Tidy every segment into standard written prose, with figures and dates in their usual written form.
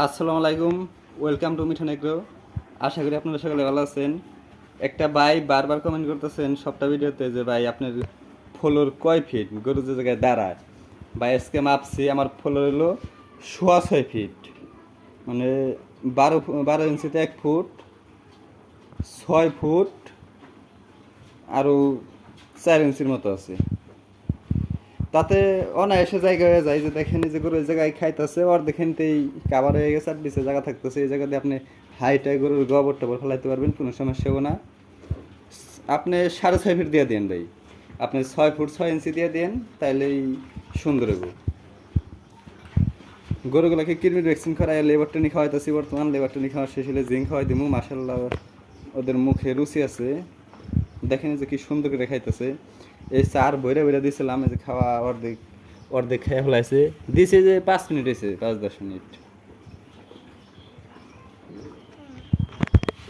আসসালামু আলাইকুম। Welcome to Mithun Agro. আশা করি আপনারা সকলে ভালো আছেন। একটা ভাই বারবার কমেন্ট করতেছেন সবটা ভিডিওতে যে ভাই আপনার ফ্লোর কয় ফিট, গরু যে জায়গায় দাঁড়ায়। ভাই আজকে মাপছি, আমার ফ্লোর হলো 6.5 ফিট, মানে 12 ইঞ্চিতে 1 ফুট, 6 ফুট আরও 4 ইঞ্চির মতো আছে। তাতে অনায়াসে জায়গা হয়ে যায়, যে দেখেন যে গরু ওই জায়গায় খাইতেছে, ওর দেখেনতেই কাভার হয়ে গেছে, আর নিচে জায়গা থাকতেছে। এই জায়গাতে আপনি হাইটাই গরুর গোবর টোবর ফেলাইতে পারবেন, কোনো সমস্যাও না। আপনি 6.5 ফিট দিয়ে দেন ভাই, আপনি 6 ফুট 6 ইঞ্চি দিয়ে দেন, তাইলেই সুন্দর হবে। গরুগুলোকে কৃমির ভ্যাকসিন করাই লেবার ট্রেনিং খাওয়াইতেছি বর্তমান। লেবার ট্রেনিং খাওয়া শেষ হলে জিঙ্ক খাওয়াই দিমু। মাসাল্লাহ ওদের মুখে রুচি আছে, দেখেন যে কি সুন্দর করে খাইতেছে। এই চার বইরা বইরা দিয়েছিলাম, এই যে খাওয়া অর্ধেক অর্ধেক খেয়ে ফেলাইছে। দিছে যে 5 মিনিট হয়েছে, 5-10 মিনিট।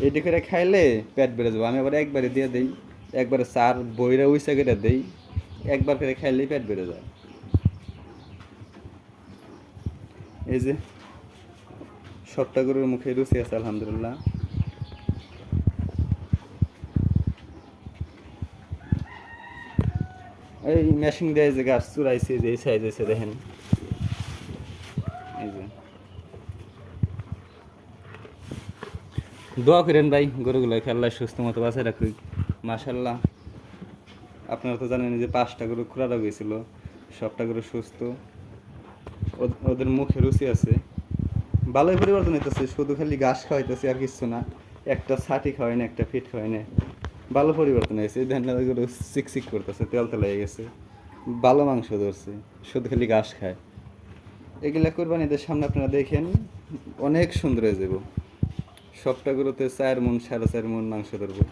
এইটা করে খাইলে পেট বেড়ে যাবো। আমি আবার একবারে দিয়ে দিই, একবারে চার বইরা উইসা করে দিই, একবার করে খাইলেই পেট বেড়ে যায়। এই যে সবটা গরুর মুখে রুচি আছে আলহামদুলিল্লাহ। এই মেশিন দিয়ে যে গাছ চুরাইছে, যে এই সাইজ আছে দেখেন। এই যে দোয়া করেন ভাই, গরুগুলো খেলা সুস্থ মতো বাঁচায় রাখুক। মাশাল্লাহ, আপনারা তো জানেন যে 5টা গরু খুঁড়ানো গেছিল, সবটা গরু সুস্থ, ওদের মুখে রুচি আছে। ভালোই পরিবর্তন হইতেছে, শুধু খালি ঘাস খাওয়াইতেছে আর কিছু না। একটা ছাটি খাওয়াই না, একটা ফিট খাওয়াই না, ভালো পরিবর্তন হয়েছে। এই ধান গরু চিকচিক করতেছে, তেল তেল হয়ে গেছে, ভালো মাংস ধরছে, শুধু খালি ঘাস খায়। এগুলা কোরবানিদের সামনে আপনারা দেখেন, অনেক সুন্দর হয়ে যাব। সবটা গরুতে 4 মণ 4.5 মণ মাংস ধরবো।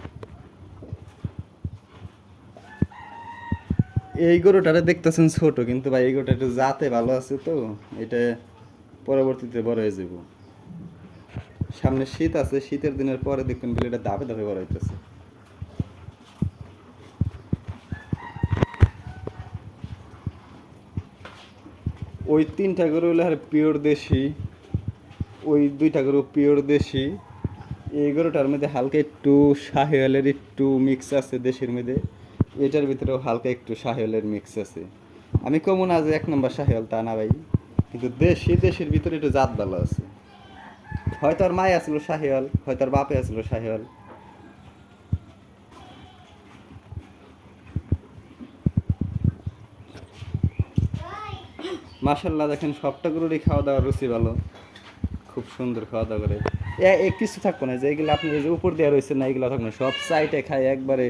এই গরুটারে দেখতেছেন ছোট, কিন্তু ভাই এই গরুটা একটু জাতে ভালো আছে, তো এটা পরবর্তীতে বড় হয়ে যাব। সামনে শীত আছে, শীতের দিনের পরে দেখবেন বলে এটা ধাপে ধাপে বড় হইতেছে। ওই 3টা গরু হলে আর পিওর দেশি, ওই 2টা গরু পিওর দেশি। এই গরুটার মধ্যে হালকা একটু শাহিওয়ালের একটু মিক্স আছে দেশের মধ্যে, এটার ভিতরেও হালকা একটু শাহিওয়ালের মিক্স আছে। আমি কমন আজ 1 নম্বর শাহিওয়াল তা না ভাই, কিন্তু দেশের ভিতরে একটু জাত ভালো আছে। হয়তো আর মায় আসলো শাহিওয়াল, হয়তো আর বাপে আসলো শাহিওয়াল। মাশাল্লাহ দেখেন সবটা গরুরই খাওয়া দাওয়ার রুচি ভালো, খুব সুন্দর খাওয়া দাওয়া করে। কিছু থাকবো না যে এগুলো আপনি যে উপর দেওয়া রয়েছে না, এগুলো থাকবে না, সব সাইডে খাই একবারে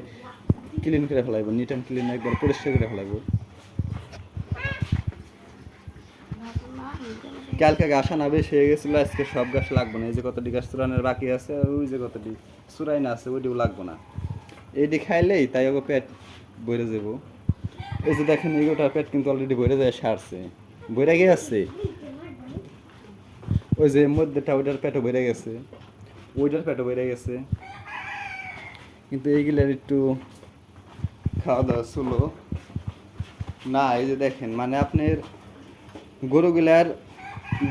ক্লিন করে ফেলাইবো, নিট অ্যান্ড ক্লিন একবার পরিষ্কার করে ফেলাইবো। কালকে ঘাস আনা বেশি হয়ে গেছিলো, আজকে সব ঘাস লাগবো না। এই যে কতটি ঘাস চুরানোর বাকি আছে, আর ওই যে কতটি চুরাই না আছে, ওইটিও লাগবো না। এইটি খাইলেই তাই ওকে পেট ভরে যাবো। এই যে দেখেন এগুলোটার পেট কিন্তু অলরেডি ভরে যায়, সারছে, ভরে গিয়ে ওই যে মধ্যেটা ওইটার পেটও বেড়ে গেছে, ওইটার পেটও বেড়ে গেছে, কিন্তু এইগুলার একটু খাওয়া দাওয়া ছিল না। এই যে দেখেন, মানে আপনার গরুগুলার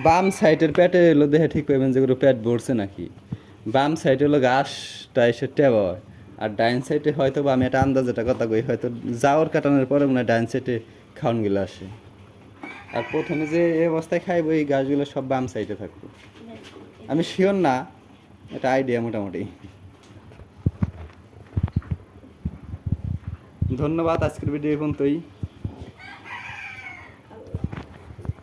বাম সাইডের পেটে এলো দেখে ঠিক পাইবেন যে গরু পেট ভরছে নাকি। বাম সাইডে হলো ঘাসটা এসে টেবা হয়, আর ডাইন সাইডে হয়তো বা আমি একটা আন্দাজ একটা কথা কই, হয়তো যাওয়ার কাটানোর পরে মনে হয় ডাইন সাইডে খাওয়ানগুলো আসে। আর প্রথমে যে এই অবস্থায় খাইব, এই গাছগুলো সব বাম সাইডে থাকবে। আমি শিওর না, এটা আইডিয়া মোটামুটি। ধন্যবাদ, আজকের ভিডিও এই পর্যন্তই।